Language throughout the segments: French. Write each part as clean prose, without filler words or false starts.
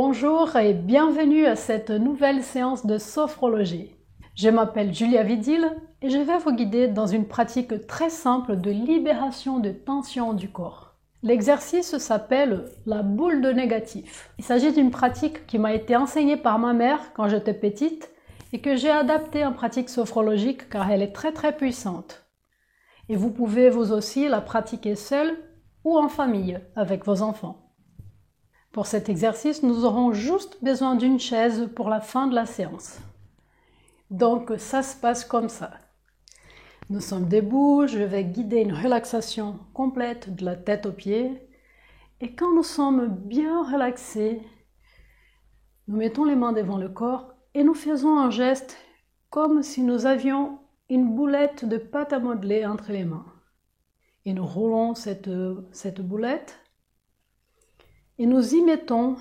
Bonjour et bienvenue à cette nouvelle séance de sophrologie. Je m'appelle Julia Vidil et je vais vous guider dans une pratique très simple de libération de tension du corps. L'exercice s'appelle la boule de négatif. Il s'agit d'une pratique qui m'a été enseignée par ma mère quand j'étais petite et que j'ai adaptée en pratique sophrologique car elle est très puissante. Et vous pouvez vous aussi la pratiquer seule ou en famille avec vos enfants. Pour cet exercice, nous aurons juste besoin d'une chaise pour la fin de la séance. Donc, ça se passe comme ça. Nous sommes debout, je vais guider une relaxation complète de la tête aux pieds. Et quand nous sommes bien relaxés, nous mettons les mains devant le corps et nous faisons un geste comme si nous avions une boulette de pâte à modeler entre les mains. Et nous roulons cette boulette. Et nous y mettons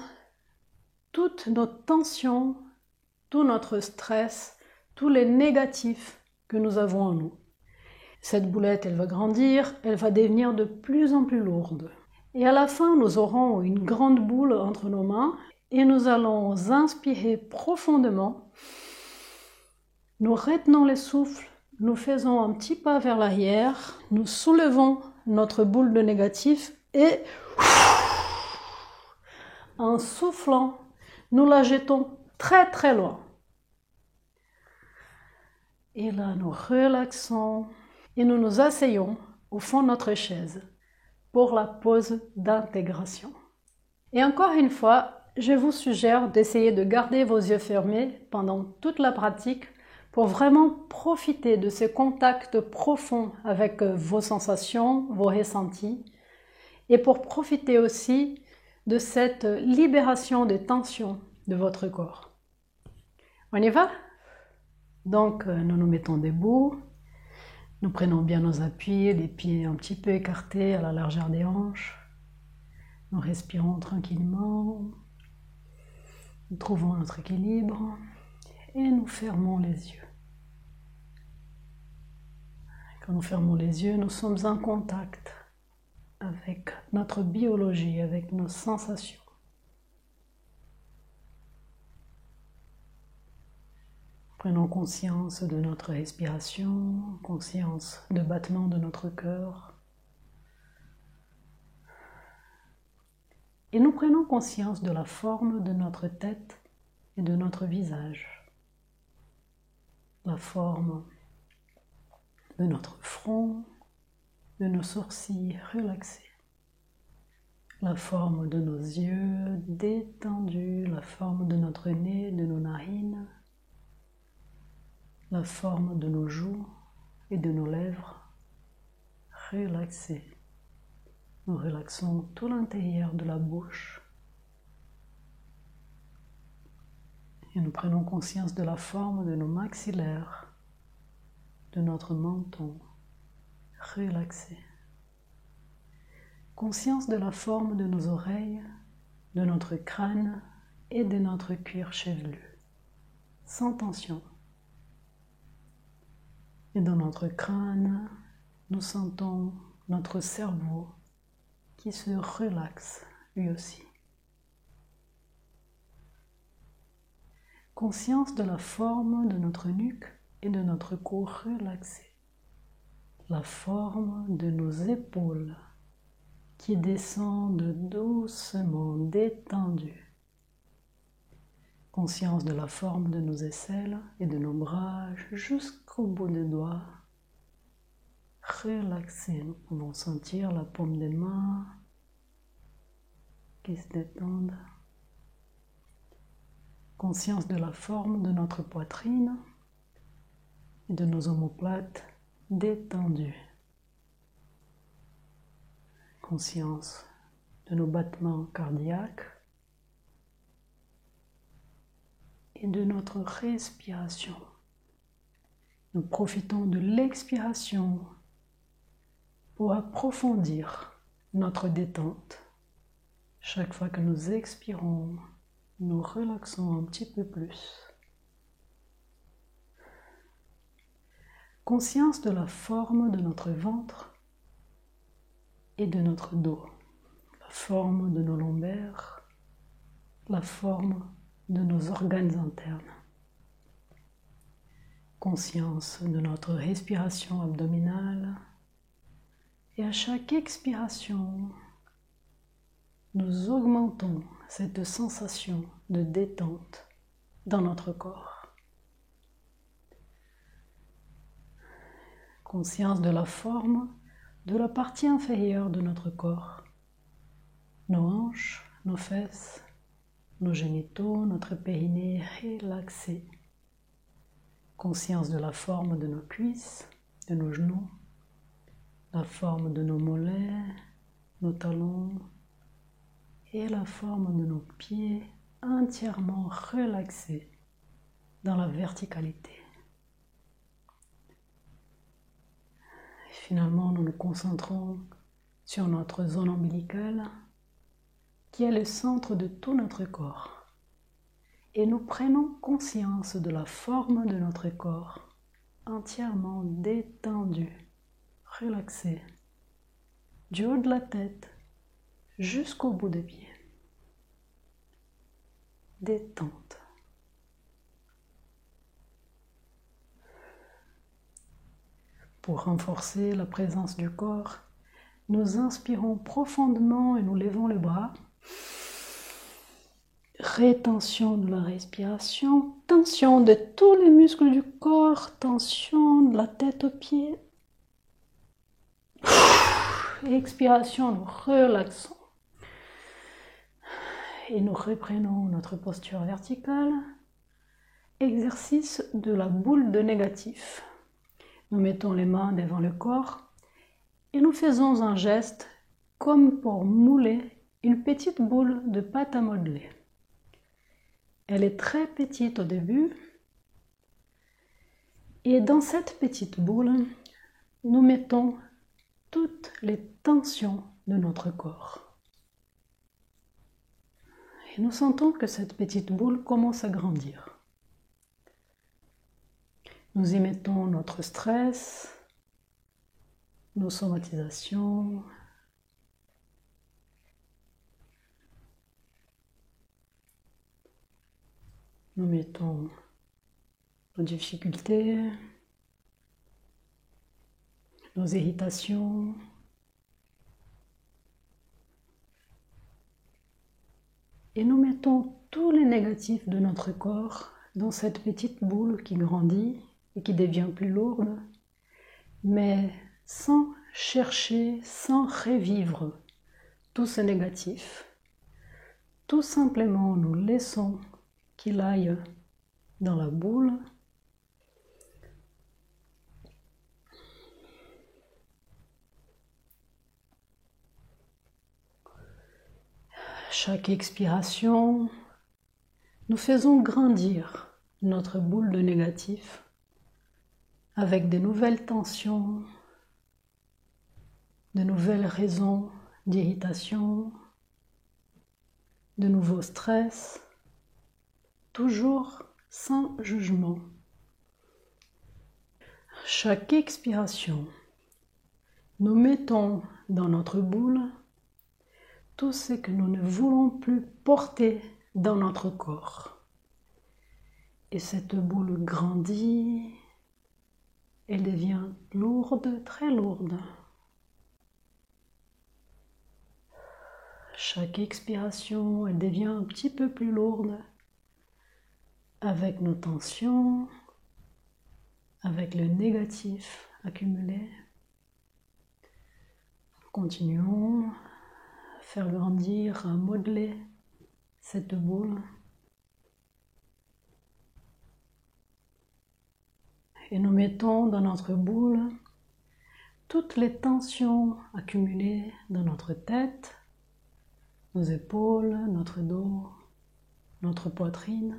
toute notre tension, tout notre stress, tous les négatifs que nous avons en nous. Cette boulette, elle va grandir, elle va devenir de plus en plus lourde. Et à la fin, nous aurons une grande boule entre nos mains et nous allons inspirer profondément. Nous retenons le souffle, nous faisons un petit pas vers l'arrière, nous soulevons notre boule de négatif et en soufflant, nous la jetons très loin. Et là, nous relaxons et nous nous asseyons au fond de notre chaise pour la pause d'intégration. Et encore une fois, je vous suggère d'essayer de garder vos yeux fermés pendant toute la pratique pour vraiment profiter de ce contact profond avec vos sensations, vos ressentis et pour profiter aussi de cette libération des tensions de votre corps. On y va? Donc, nous nous mettons debout, nous prenons bien nos appuis, les pieds un petit peu écartés à la largeur des hanches. Nous respirons tranquillement, nous trouvons notre équilibre et nous fermons les yeux. Quand nous fermons les yeux, nous sommes en contact avec notre biologie, avec nos sensations. Prenons conscience de notre respiration, conscience du battement de notre cœur. Et nous prenons conscience de la forme de notre tête et de notre visage. La forme de notre front, de nos sourcils relaxés. La forme de nos yeux détendus, la forme de notre nez, de nos narines, la forme de nos joues et de nos lèvres relaxées. Nous relaxons tout l'intérieur de la bouche et nous prenons conscience de la forme de nos maxillaires, de notre menton relaxé. Conscience de la forme de nos oreilles, de notre crâne et de notre cuir chevelu, sans tension. Et dans notre crâne, nous sentons notre cerveau qui se relaxe lui aussi. Conscience de la forme de notre nuque et de notre cou relaxé. La forme de nos épaules qui descendent doucement détendues. Conscience de la forme de nos aisselles et de nos bras jusqu'au bout des doigts. Relaxés, nous pouvons sentir la paume des mains qui se détendent. Conscience de la forme de notre poitrine et de nos omoplates détendues. Conscience de nos battements cardiaques et de notre respiration. Nous profitons de l'expiration pour approfondir notre détente. Chaque fois que nous expirons, nous relaxons un petit peu plus. Conscience de la forme de notre ventre et de notre dos, la forme de nos lombaires, la forme de nos organes internes. Conscience de notre respiration abdominale. Et à chaque expiration, nous augmentons cette sensation de détente dans notre corps. Conscience de la forme de la partie inférieure de notre corps. Nos hanches, nos fesses, nos génitaux, notre périnée relaxé. Conscience de la forme de nos cuisses, de nos genoux, la forme de nos mollets, nos talons et la forme de nos pieds entièrement relaxés dans la verticalité. Et finalement, nous nous concentrons sur notre zone ombilicale qui est le centre de tout notre corps. Et nous prenons conscience de la forme de notre corps entièrement détendu, relaxé, du haut de la tête jusqu'au bout des pieds. Détente. Pour renforcer la présence du corps, nous inspirons profondément et nous levons les bras. Rétention de la respiration, tension de tous les muscles du corps, tension de la tête aux pieds. Expiration, nous relaxons. Et nous reprenons notre posture verticale. Exercice de la boule de négatif. Nous mettons les mains devant le corps et nous faisons un geste comme pour mouler une petite boule de pâte à modeler. Elle est très petite au début et dans cette petite boule, nous mettons toutes les tensions de notre corps. Et nous sentons que cette petite boule commence à grandir. Nous y mettons notre stress, nos somatisations, nous mettons nos difficultés, nos irritations, et nous mettons tous les négatifs de notre corps dans cette petite boule qui grandit et qui devient plus lourde, mais sans chercher, sans revivre tous ces négatifs. Tout simplement, nous laissons qu'il aille dans la boule. Chaque expiration, nous faisons grandir notre boule de négatif avec de nouvelles tensions, de nouvelles raisons d'irritation, de nouveaux stress, toujours sans jugement. Chaque expiration, nous mettons dans notre boule tout ce que nous ne voulons plus porter dans notre corps. Et cette boule grandit, elle devient lourde, très lourde. Chaque expiration, elle devient un petit peu plus lourde avec nos tensions, avec le négatif accumulé. Continuons à faire grandir, à modeler cette boule. Et nous mettons dans notre boule toutes les tensions accumulées dans notre tête, nos épaules, notre dos, notre poitrine,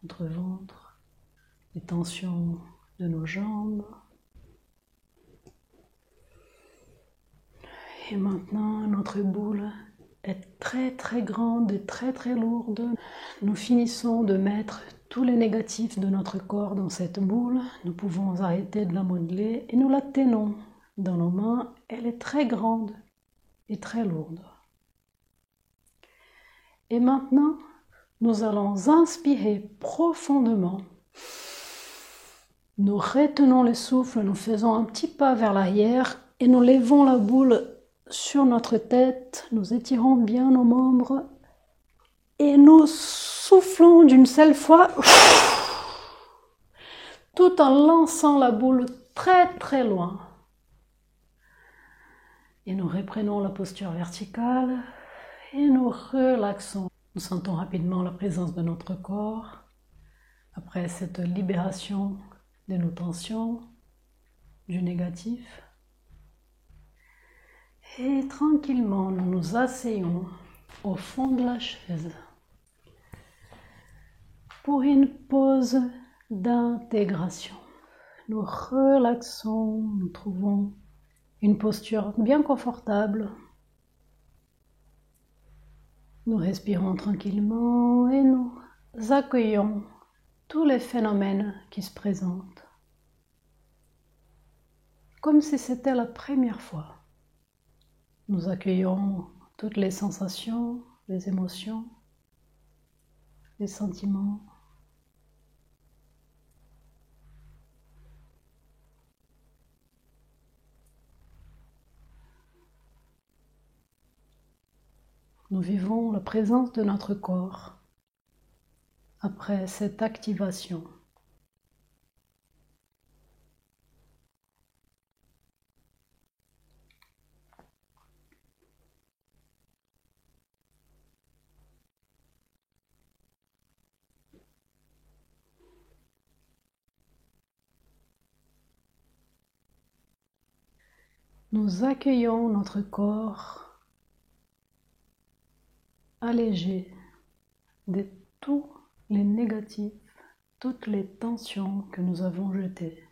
notre ventre, les tensions de nos jambes. Et maintenant, notre boule est très très grande et très très lourde. Nous finissons de mettre tous les négatifs de notre corps dans cette boule. Nous pouvons arrêter de la modeler et nous la tenons dans nos mains. Elle est très grande et très lourde. Et maintenant, Nous allons inspirer profondément. Nous retenons le souffle, nous faisons un petit pas vers l'arrière et nous levons la boule sur notre tête. Nous étirons bien nos membres et nous soufflons d'une seule fois tout en lançant la boule très très loin. Et nous reprenons la posture verticale et nous relaxons. Nous sentons rapidement la présence de notre corps après cette libération de nos tensions, du négatif. Et tranquillement, nous nous asseyons au fond de la chaise pour une pause d'intégration. Nous relaxons, nous trouvons une posture bien confortable. Nous respirons tranquillement et nous accueillons tous les phénomènes qui se présentent, comme si c'était la première fois. Nous accueillons toutes les sensations, les émotions, les sentiments. Nous vivons la présence de notre corps après cette activation. Nous accueillons notre corps allégé de tous les négatifs, toutes les tensions que nous avons jetées.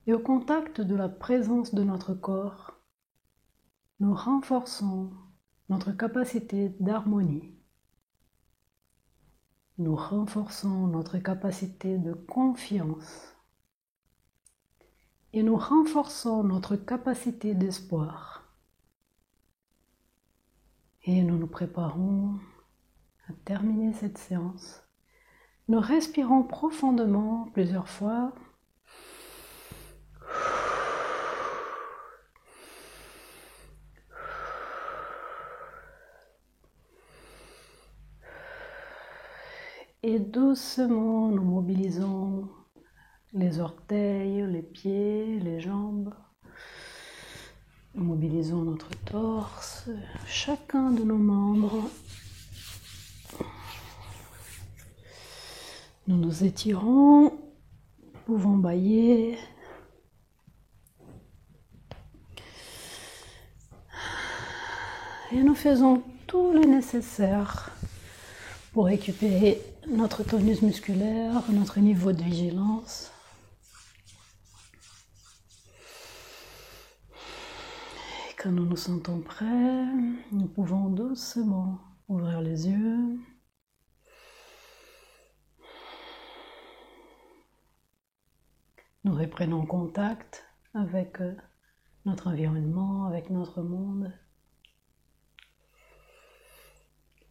Et au contact de la présence de notre corps, nous renforçons notre capacité d'harmonie. Nous renforçons notre capacité de confiance. Et nous renforçons notre capacité d'espoir. Et nous nous préparons à terminer cette séance. Nous respirons profondément plusieurs fois. Et doucement, nous mobilisons les orteils, les pieds, les jambes. Nous mobilisons notre torse, chacun de nos membres. Nous nous étirons, nous pouvons bâiller. Et nous faisons tout le nécessaire pour récupérer notre tonus musculaire, notre niveau de vigilance. Et quand nous nous sentons prêts, nous pouvons doucement ouvrir les yeux. Nous reprenons contact avec notre environnement, avec notre monde.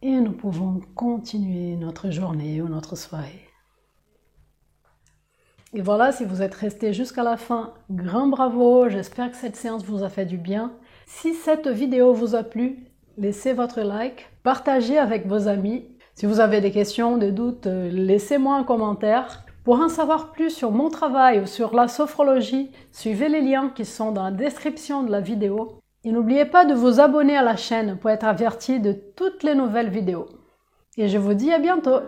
Et nous pouvons continuer notre journée ou notre soirée. Et voilà, si vous êtes resté jusqu'à la fin, grand bravo, j'espère que cette séance vous a fait du bien. Si cette vidéo vous a plu, laissez votre like, partagez avec vos amis. Si vous avez des questions, des doutes, laissez-moi un commentaire. Pour en savoir plus sur mon travail ou sur la sophrologie, suivez les liens qui sont dans la description de la vidéo. Et n'oubliez pas de vous abonner à la chaîne pour être averti de toutes les nouvelles vidéos. Et je vous dis à bientôt!